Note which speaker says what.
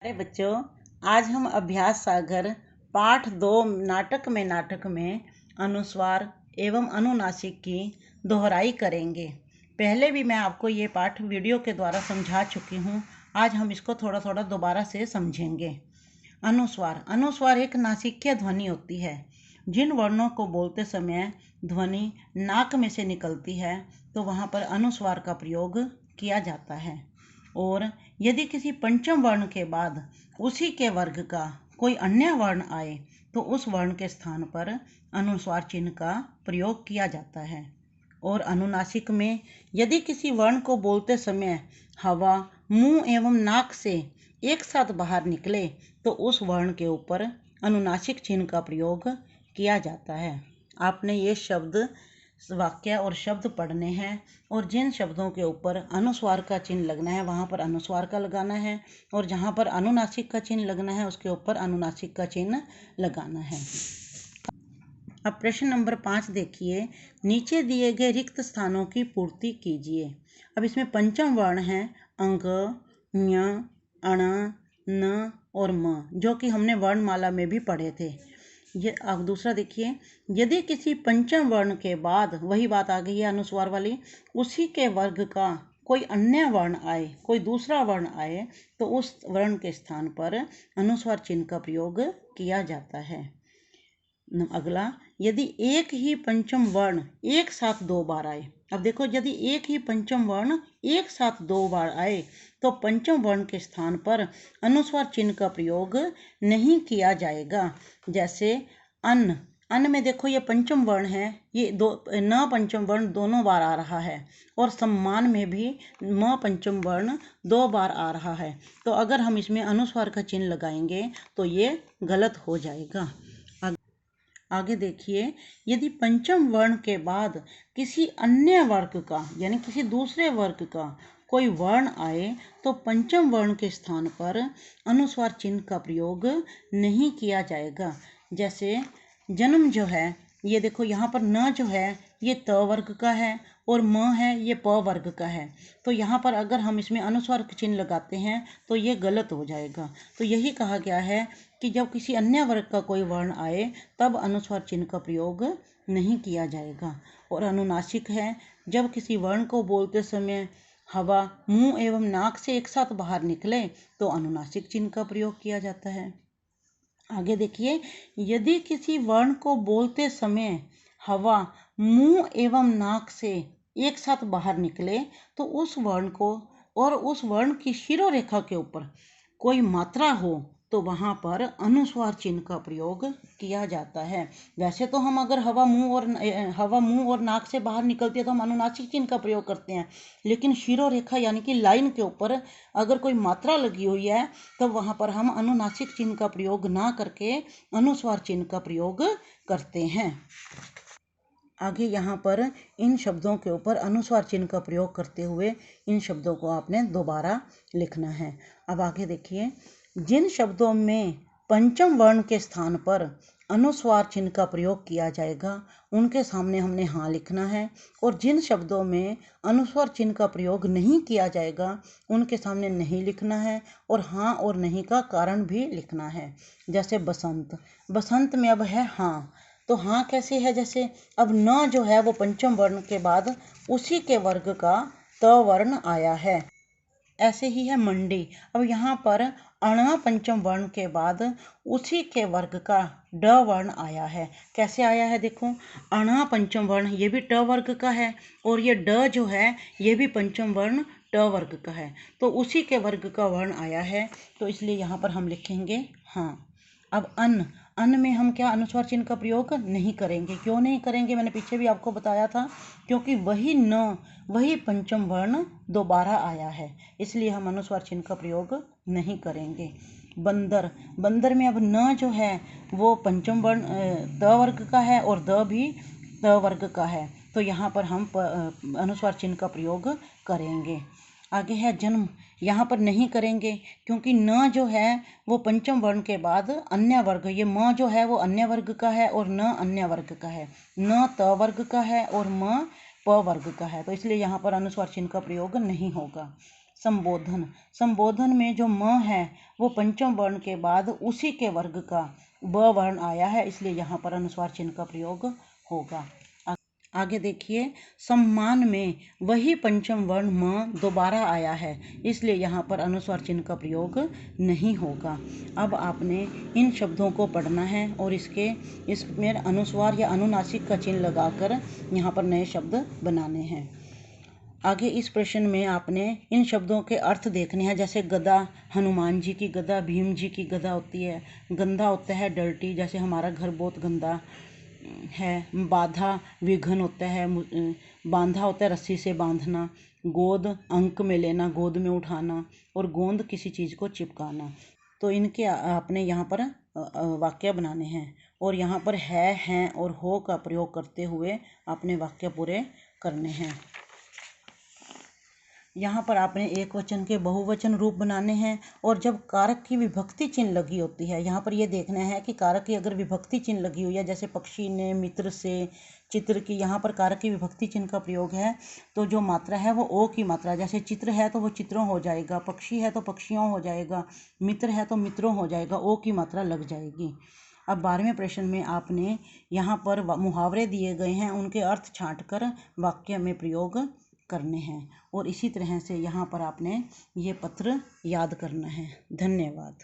Speaker 1: अरे बच्चों, आज हम अभ्यास सागर पाठ 2 नाटक में अनुस्वार एवं अनुनासिक की दोहराई करेंगे। पहले भी मैं आपको ये पाठ वीडियो के द्वारा समझा चुकी हूँ। आज हम इसको थोड़ा थोड़ा दोबारा से समझेंगे। अनुस्वार एक नासिकीय ध्वनि होती है। जिन वर्णों को बोलते समय ध्वनि नाक में से निकलती है तो वहाँ पर अनुस्वार का प्रयोग किया जाता है। और यदि किसी पंचम वर्ण के बाद उसी के वर्ग का कोई अन्य वर्ण आए तो उस वर्ण के स्थान पर अनुस्वार चिन्ह का प्रयोग किया जाता है। और अनुनासिक में यदि किसी वर्ण को बोलते समय हवा मुंह एवं नाक से एक साथ बाहर निकले तो उस वर्ण के ऊपर अनुनासिक चिन्ह का प्रयोग किया जाता है। आपने ये शब्द वाक्य और शब्द पढ़ने हैं और जिन शब्दों के ऊपर अनुस्वार का चिन्ह लगना है वहाँ पर अनुस्वार का लगाना है और जहाँ पर अनुनासिक का चिन्ह लगना है उसके ऊपर अनुनासिक का चिन्ह लगाना है। अब प्रश्न नंबर 5 देखिए। नीचे दिए गए रिक्त स्थानों की पूर्ति कीजिए। अब इसमें पंचम वर्ण हैं अंग, ञ, अण, न और म, जो कि हमने वर्णमाला में भी पढ़े थे। ये अब दूसरा देखिए, यदि किसी पंचम वर्ण के बाद, वही बात आ गई है अनुस्वार वाली, उसी के वर्ग का कोई अन्य वर्ण आए, कोई दूसरा वर्ण आए तो उस वर्ण के स्थान पर अनुस्वार चिन्ह का प्रयोग किया जाता है। अगला, यदि एक ही पंचम वर्ण एक साथ 2 बार आए। अब देखो, यदि एक ही पंचम वर्ण एक साथ 2 बार आए तो पंचम वर्ण के स्थान पर अनुस्वार चिन्ह का प्रयोग नहीं किया जाएगा। जैसे अन्न में देखो ये पंचम वर्ण है, ये दो न पंचम वर्ण दोनों बार आ रहा है और सम्मान में भी म पंचम वर्ण 2 बार आ रहा है। तो अगर हम इसमें अनुस्वार का चिन्ह लगाएंगे तो ये गलत हो जाएगा। आगे देखिए, यदि पंचम वर्ण के बाद किसी अन्य वर्ग का यानी किसी दूसरे वर्ग का कोई वर्ण आए तो पंचम वर्ण के स्थान पर अनुस्वार चिन्ह का प्रयोग नहीं किया जाएगा। जैसे जन्म जो है, ये देखो यहाँ पर न जो है ये त वर्ग का है और म है ये प वर्ग का है। तो यहाँ पर अगर हम इसमें अनुस्वार चिन्ह लगाते हैं तो ये गलत हो जाएगा। तो यही कहा गया है कि जब किसी अन्य वर्ग का कोई वर्ण आए तब अनुस्वार चिन्ह का प्रयोग नहीं किया जाएगा। और अनुनासिक है, जब किसी वर्ण को बोलते समय हवा मुंह एवं नाक से एक साथ बाहर निकले तो अनुनासिक चिन्ह का प्रयोग किया जाता है। आगे देखिए, यदि किसी वर्ण को बोलते समय हवा मुंह एवं नाक से एक साथ बाहर निकले तो उस वर्ण को और उस वर्ण की शिरोरेखा के ऊपर कोई मात्रा हो तो वहाँ पर अनुस्वार चिन्ह का प्रयोग किया जाता है। वैसे तो हम अगर हवा मुंह और नाक से बाहर निकलती है तो हम अनुनासिक चिन्ह का प्रयोग करते हैं, लेकिन शिरोरेखा यानी कि लाइन के ऊपर अगर कोई मात्रा लगी हुई है तो वहाँ पर हम अनुनासिक चिन्ह का प्रयोग ना करके अनुस्वार चिन्ह का प्रयोग करते हैं। आगे यहाँ पर इन शब्दों के ऊपर अनुस्वार चिन्ह का प्रयोग करते हुए इन शब्दों को आपने दोबारा लिखना है। अब आगे देखिए, जिन शब्दों में पंचम वर्ण के स्थान पर अनुस्वार चिन्ह का प्रयोग किया जाएगा उनके सामने हमने हाँ लिखना है और जिन शब्दों में अनुस्वार चिन्ह का प्रयोग नहीं किया जाएगा उनके सामने नहीं लिखना है और हाँ और नहीं का कारण भी लिखना है। जैसे बसंत में अब है हाँ, तो हाँ कैसे है, जैसे अब न जो है वो पंचम वर्ण के बाद उसी के वर्ग का त वर्ण आया है। ऐसे ही है मंडी, अब यहाँ पर अण पंचम वर्ण के बाद उसी के वर्ग का ड वर्ण आया है। कैसे आया है, देखो अण पंचम वर्ण ये भी ट वर्ग का है और ये ड जो है ये भी पंचम वर्ण ट वर्ग का है, तो उसी के वर्ग का वर्ण आया है, तो इसलिए यहाँ पर हम लिखेंगे हाँ। अब अन्न में हम क्या अनुस्वार चिन्ह का प्रयोग नहीं करेंगे। क्यों नहीं करेंगे, मैंने पीछे भी आपको बताया था, क्योंकि वही पंचम वर्ण दोबारा आया है, इसलिए हम अनुस्वार चिन्ह का प्रयोग नहीं करेंगे। बंदर में अब न जो है वो पंचम वर्ण त वर्ग का है और द भी त वर्ग का है, तो यहाँ पर हम अनुस्वार चिन्ह का प्रयोग करेंगे। आगे है जन्म, यहाँ पर नहीं करेंगे क्योंकि न जो है वो पंचम वर्ण के बाद अन्य वर्ग, ये म जो है वो अन्य वर्ग का है और न अन्य वर्ग का है, न त वर्ग का है और म प वर्ग का है, तो इसलिए यहाँ पर अनुस्वार चिन्ह का प्रयोग नहीं होगा। संबोधन। संबोधन में जो म है वो पंचम वर्ण के बाद उसी के वर्ग का ब वर्ण आया है, इसलिए यहाँ पर अनुस्वार चिन्ह का प्रयोग होगा। आगे देखिए, सम्मान में वही पंचम वर्ण म दोबारा आया है, इसलिए यहाँ पर अनुस्वार चिन्ह का प्रयोग नहीं होगा। अब आपने इन शब्दों को पढ़ना है और इसमें अनुस्वार या अनुनासिक का चिन्ह लगाकर यहाँ पर नए शब्द बनाने हैं। आगे इस प्रश्न में आपने इन शब्दों के अर्थ देखने हैं, जैसे गदा, हनुमान जी की गदा, भीम जी की गदा होती है। गंदा होता है डर्टी, जैसे हमारा घर बहुत गंदा है। बाधा विघन होता है, बांधा होता है रस्सी से बांधना। गोद अंक में लेना, गोद में उठाना। और गोंद किसी चीज़ को चिपकाना। तो इनके आपने यहाँ पर वाक्य बनाने हैं और यहाँ पर है, हैं और हो का प्रयोग करते हुए आपने वाक्य पूरे करने हैं। यहाँ पर आपने एक वचन के बहुवचन रूप बनाने हैं और जब कारक की विभक्ति चिन्ह लगी होती है, यहाँ पर ये देखना है कि कारक की अगर विभक्ति चिन्ह लगी हुई है, जैसे पक्षी ने, मित्र से, चित्र की, यहाँ पर कारक की विभक्ति चिन्ह का प्रयोग है, तो जो मात्रा है वो ओ की मात्रा। जैसे चित्र है तो वो चित्रों हो जाएगा, पक्षी है तो पक्षियों हो जाएगा, मित्र है तो मित्रों हो जाएगा, ओ की मात्रा लग जाएगी। अब 12वें प्रश्न में आपने यहाँ पर मुहावरे दिए गए हैं, उनके अर्थ छांटकर वाक्य में प्रयोग करने हैं और इसी तरह से यहाँ पर आपने ये पत्र याद करना है। धन्यवाद।